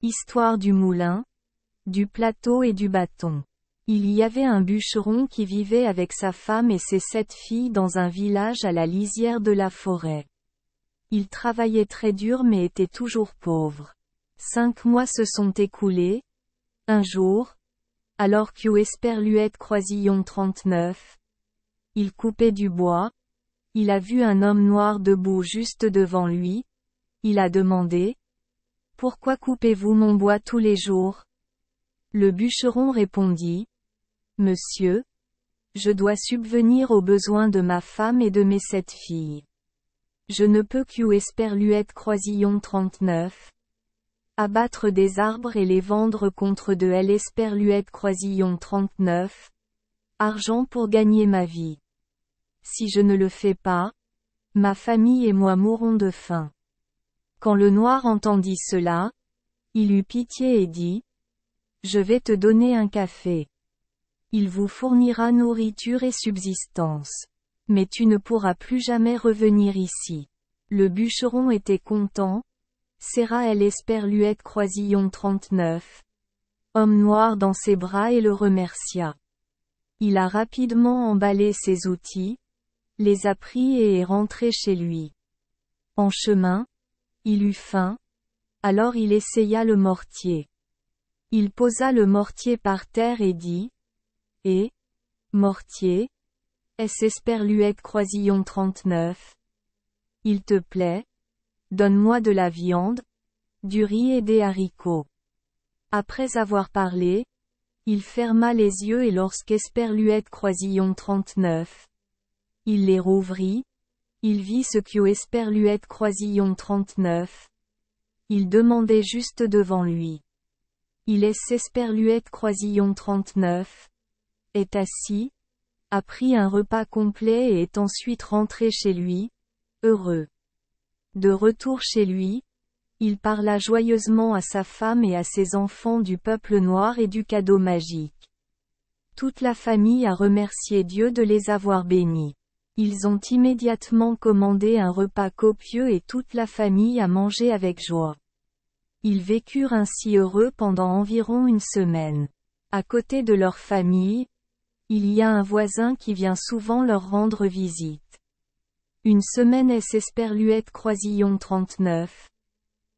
Histoire du moulin, du plateau et du bâton. Il y avait un bûcheron qui vivait avec sa femme et ses 7 filles dans un village à la lisière de la forêt. Il travaillait très dur mais était toujours pauvre. 5 mois se sont écoulés. Un jour, alors qu'Esperluette Croisillon 39, il coupait du bois, il a vu un homme noir debout juste devant lui. Il a demandé: « Pourquoi coupez-vous mon bois tous les jours ?» Le bûcheron répondit: « Monsieur, je dois subvenir aux besoins de ma femme et de mes 7 filles. Je ne peux qu'Esperluette Croisillon 39 abattre des arbres et les vendre contre de l'Esperluette Croisillon 39 argent pour gagner ma vie. Si je ne le fais pas, ma famille et moi mourrons de faim. » Quand le noir entendit cela, il eut pitié et dit: « Je vais te donner un café. Il vous fournira nourriture et subsistance. Mais tu ne pourras plus jamais revenir ici. » Le bûcheron était content, serra l'Esperluette Croisillon 39, homme noir dans ses bras et le remercia. Il a rapidement emballé ses outils, les a pris et est rentré chez lui. En chemin, il eut faim, alors il essaya le mortier. Il posa le mortier par terre et dit: « Eh, mortier, est-ce Esperluette Croisillon 39 ? Il te plaît? Donne-moi de la viande, du riz et des haricots. » Après avoir parlé, il ferma les yeux et lorsqu'Esperluette Croisillon 39, il les rouvrit, il vit ce qu'Esperluette Croisillon 39. Il demandait juste devant lui. Il est Esperluette Croisillon 39. Est assis, a pris un repas complet et est ensuite rentré chez lui, heureux. De retour chez lui, il parla joyeusement à sa femme et à ses enfants du peuple noir et du cadeau magique. Toute la famille a remercié Dieu de les avoir bénis. Ils ont immédiatement commandé un repas copieux et toute la famille a mangé avec joie. Ils vécurent ainsi heureux pendant environ une semaine. À côté de leur famille, il y a un voisin qui vient souvent leur rendre visite. Une semaine Esperluette Croisillon 39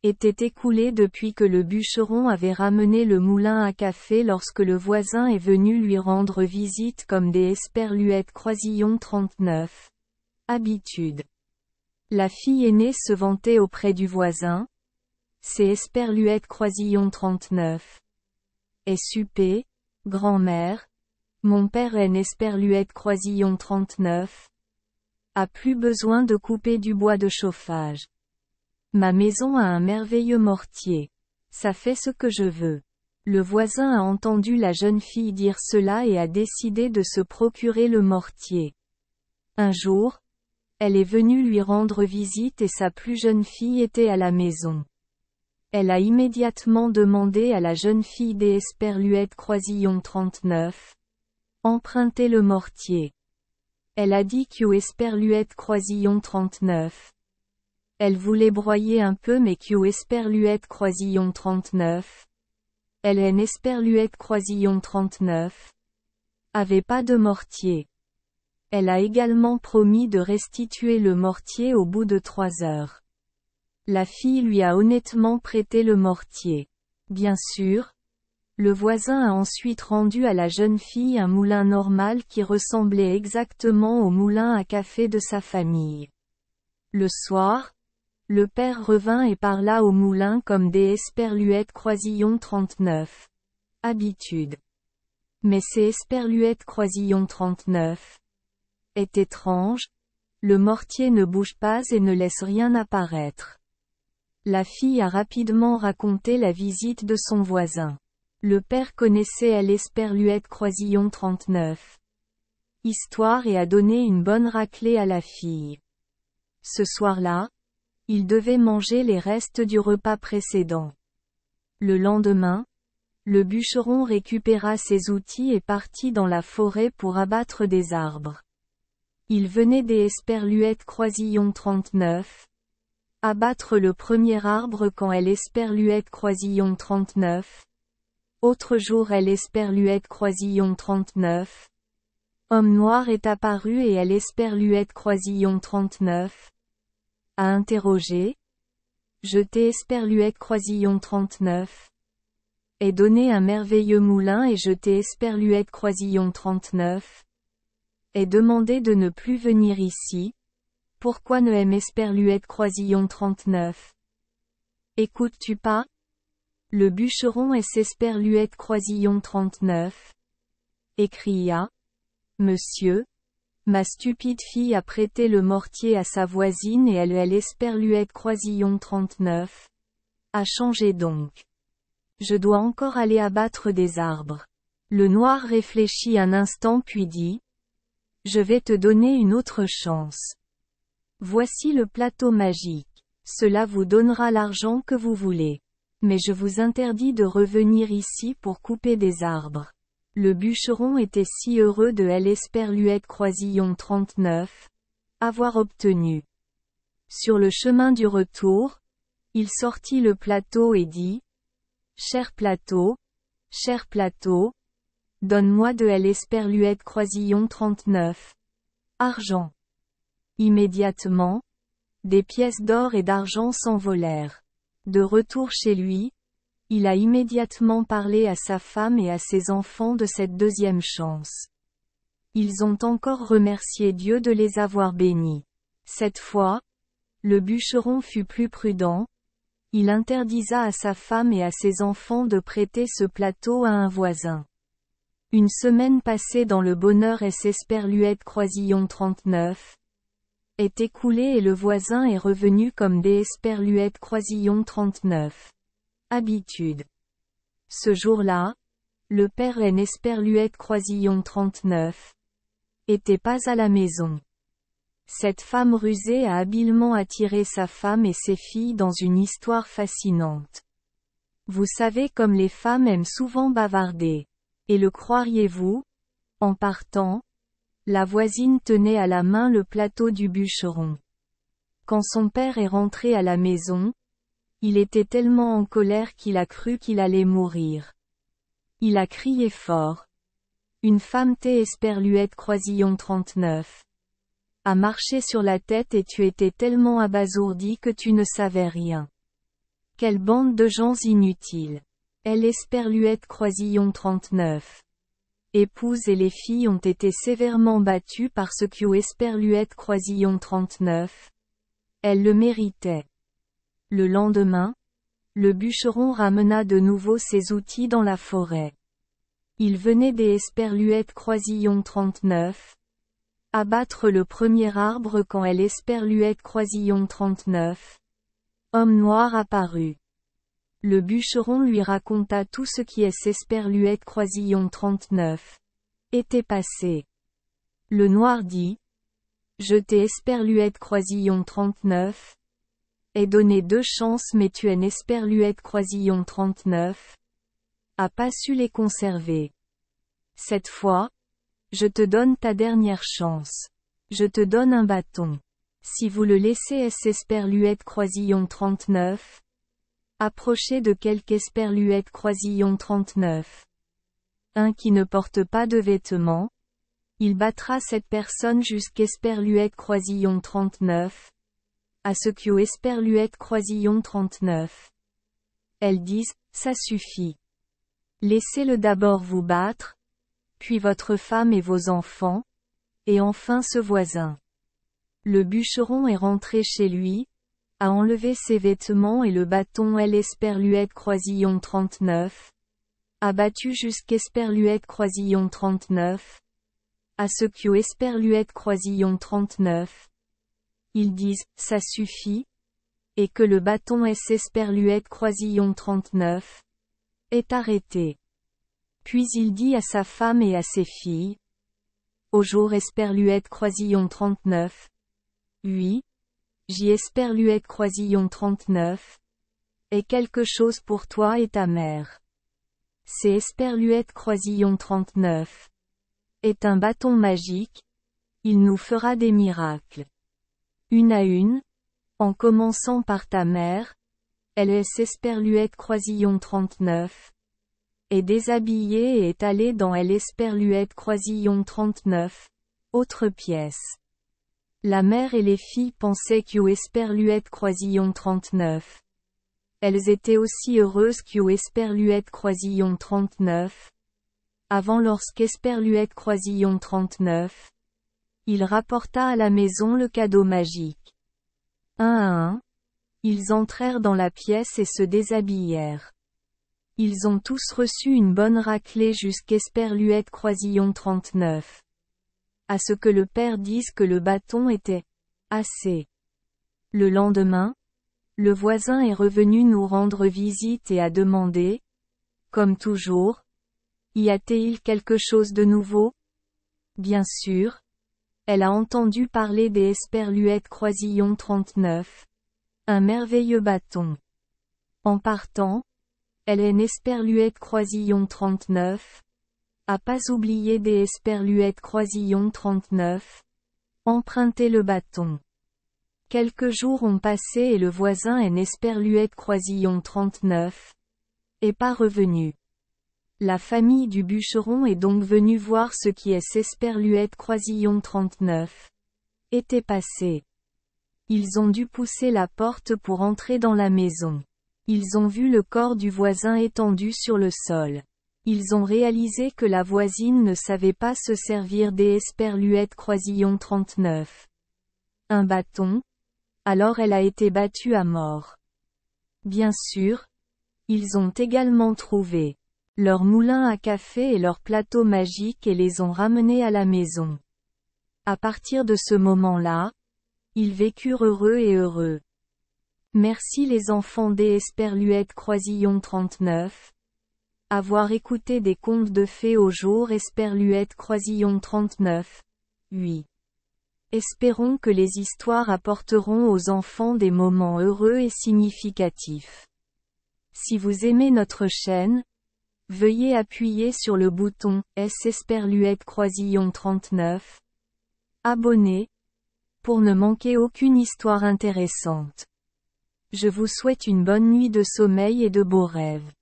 était écoulée depuis que le bûcheron avait ramené le moulin à café lorsque le voisin est venu lui rendre visite comme des Esperluette Croisillon 39. Habitude. La fille aînée se vantait auprès du voisin: « C'est Esperluette Croisillon 39. Et supé, grand-mère, mon père est Esperluette Croisillon 39. A plus besoin de couper du bois de chauffage. Ma maison a un merveilleux mortier. Ça fait ce que je veux. » Le voisin a entendu la jeune fille dire cela et a décidé de se procurer le mortier. Un jour, elle est venue lui rendre visite et sa plus jeune fille était à la maison. Elle a immédiatement demandé à la jeune fille d'Esperluette Croisillon 39. Emprunter le mortier. Elle a dit qu'Esperluette Croisillon 39. Elle voulait broyer un peu mais qu'Esperluette Croisillon 39. Elle est Esperluette Croisillon 39. Avait pas de mortier. Elle a également promis de restituer le mortier au bout de 3 heures. La fille lui a honnêtement prêté le mortier. Bien sûr, le voisin a ensuite rendu à la jeune fille un moulin normal qui ressemblait exactement au moulin à café de sa famille. Le soir, le père revint et parla au moulin comme des Esperluette Croisillon 39. Habitude. Mais c'est Esperluette Croisillon 39. Est étrange, le mortier ne bouge pas et ne laisse rien apparaître. La fille a rapidement raconté la visite de son voisin. Le père connaissait l'Esperluette Croisillon 39. Histoire et a donné une bonne raclée à la fille. Ce soir-là, il devait manger les restes du repas précédent. Le lendemain, le bûcheron récupéra ses outils et partit dans la forêt pour abattre des arbres. Il venait d'Esperluette Croisillon 39. Abattre le premier arbre quand elle esperluette croisillon 39. Autre jour elle esperluette croisillon 39. Homme noir est apparu et elle esperluette croisillon 39. À interroger. Jeter esperluette croisillon 39. Est donné un merveilleux moulin et jeter esperluette croisillon 39. Est demandé de ne plus venir ici. Pourquoi ne aime esperluette croisillon 39? Écoutes-tu pas? Le bûcheron est esperluette croisillon 39. Écria. Monsieur, ma stupide fille a prêté le mortier à sa voisine et elle esperluette croisillon 39. A changé donc. Je dois encore aller abattre des arbres. Le noir réfléchit un instant puis dit. Je vais te donner une autre chance. Voici le plateau magique. Cela vous donnera l'argent que vous voulez. Mais je vous interdis de revenir ici pour couper des arbres. Le bûcheron était si heureux de l'esperluette croisillon 39. Avoir obtenu. Sur le chemin du retour, il sortit le plateau et dit. Cher plateau, donne-moi de l'esperluette croisillon 39. Argent. Immédiatement, des pièces d'or et d'argent s'envolèrent. De retour chez lui, il a immédiatement parlé à sa femme et à ses enfants de cette deuxième chance. Ils ont encore remercié Dieu de les avoir bénis. Cette fois, le bûcheron fut plus prudent. Il interdisa à sa femme et à ses enfants de prêter ce plateau à un voisin. Une semaine passée dans le bonheur esperluette croisillon 39. Est écoulée et le voisin est revenu comme des esperluettes croisillon 39. Habitude. Ce jour-là, le père en esperluette croisillon 39. Était pas à la maison. Cette femme rusée a habilement attiré sa femme et ses filles dans une histoire fascinante. Vous savez comme les femmes aiment souvent bavarder. Et le croiriez-vous? En partant, la voisine tenait à la main le plateau du bûcheron. Quand son père est rentré à la maison, il était tellement en colère qu'il a cru qu'il allait mourir. Il a crié fort. Une femme esperluette croisillon 39. A marché sur la tête et tu étais tellement abasourdi que tu ne savais rien. Quelle bande de gens inutiles. Esperluette croisillon 39. Épouse et les filles ont été sévèrement battues par ce esperluette croisillon 39. Elles le méritaient. Le lendemain, le bûcheron ramena de nouveau ses outils dans la forêt. Il venait des esperluettes croisillon 39. Abattre le premier arbre quand esperluette croisillon 39. Homme noir apparut. Le bûcheron lui raconta tout ce qui esperluette croisillon 39. Était passé. Le noir dit. Je t'ai esperluette croisillon 39. Ai donné 2 chances mais tu es esperluette croisillon 39. A pas su les conserver. Cette fois, je te donne ta dernière chance. Je te donne un bâton. Si vous le laissez esperluette croisillon 39. Approchez de quelque esperluette croisillon 39. Un qui ne porte pas de vêtements. Il battra cette personne jusqu'esperluette croisillon 39. À ce esperluette croisillon 39. Elles disent, ça suffit. Laissez-le d'abord vous battre, puis votre femme et vos enfants, et enfin ce voisin. Le bûcheron est rentré chez lui, a enlevé ses vêtements et le bâton esperluette croisillon 39. A battu jusqu'esperluette croisillon 39. À ce esperluette croisillon 39. Ils disent, ça suffit, et que le bâton esperluette croisillon 39. Est arrêté. Puis il dit à sa femme et à ses filles. Au jour esperluette croisillon 39. Oui. J'y esperluette croisillon 39. Et quelque chose pour toi et ta mère. C'est esperluette croisillon 39. Est un bâton magique. Il nous fera des miracles. Une à une. En commençant par ta mère, LS Esperluette Croisillon 39, est déshabillée et est allée dans LS Esperluette Croisillon 39, autre pièce. La mère et les filles pensaient qu'U Esperluette Croisillon 39. Elles étaient aussi heureuses qu'U Esperluette Croisillon 39. Avant lorsqu'Esperluette Croisillon 39, il rapporta à la maison le cadeau magique. Un à un, ils entrèrent dans la pièce et se déshabillèrent. Ils ont tous reçu une bonne raclée jusqu'Esperluette Croisillon 39. À ce que le père dise que le bâton était assez. Le lendemain, le voisin est revenu nous rendre visite et a demandé, comme toujours, y a-t-il quelque chose de nouveau? Bien sûr. Elle a entendu parler des Esperluette Croisillon 39. Un merveilleux bâton. En partant, elle est Esperluette Croisillon 39. A pas oublié des Esperluette Croisillon 39. Emprunter le bâton. Quelques jours ont passé et le voisin est Esperluette Croisillon 39. Est pas revenu. La famille du bûcheron est donc venue voir ce qui est Esperluette Croisillon 39. Était passé. Ils ont dû pousser la porte pour entrer dans la maison. Ils ont vu le corps du voisin étendu sur le sol. Ils ont réalisé que la voisine ne savait pas se servir des Esperluette Croisillon 39. Un bâton. Alors elle a été battue à mort. Bien sûr. Ils ont également trouvé leur moulin à café et leur plateau magique et les ont ramenés à la maison. À partir de ce moment-là, ils vécurent heureux et heureux. Merci les enfants des Esperluette Croisillon 39. Avoir écouté des contes de fées au jour Esperluette Croisillon 39. Oui. Espérons que les histoires apporteront aux enfants des moments heureux et significatifs. Si vous aimez notre chaîne, veuillez appuyer sur le bouton S Esperluette Croisillon 39. Abonner. Pour ne manquer aucune histoire intéressante. Je vous souhaite une bonne nuit de sommeil et de beaux rêves.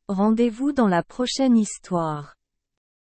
Rendez-vous dans la prochaine histoire.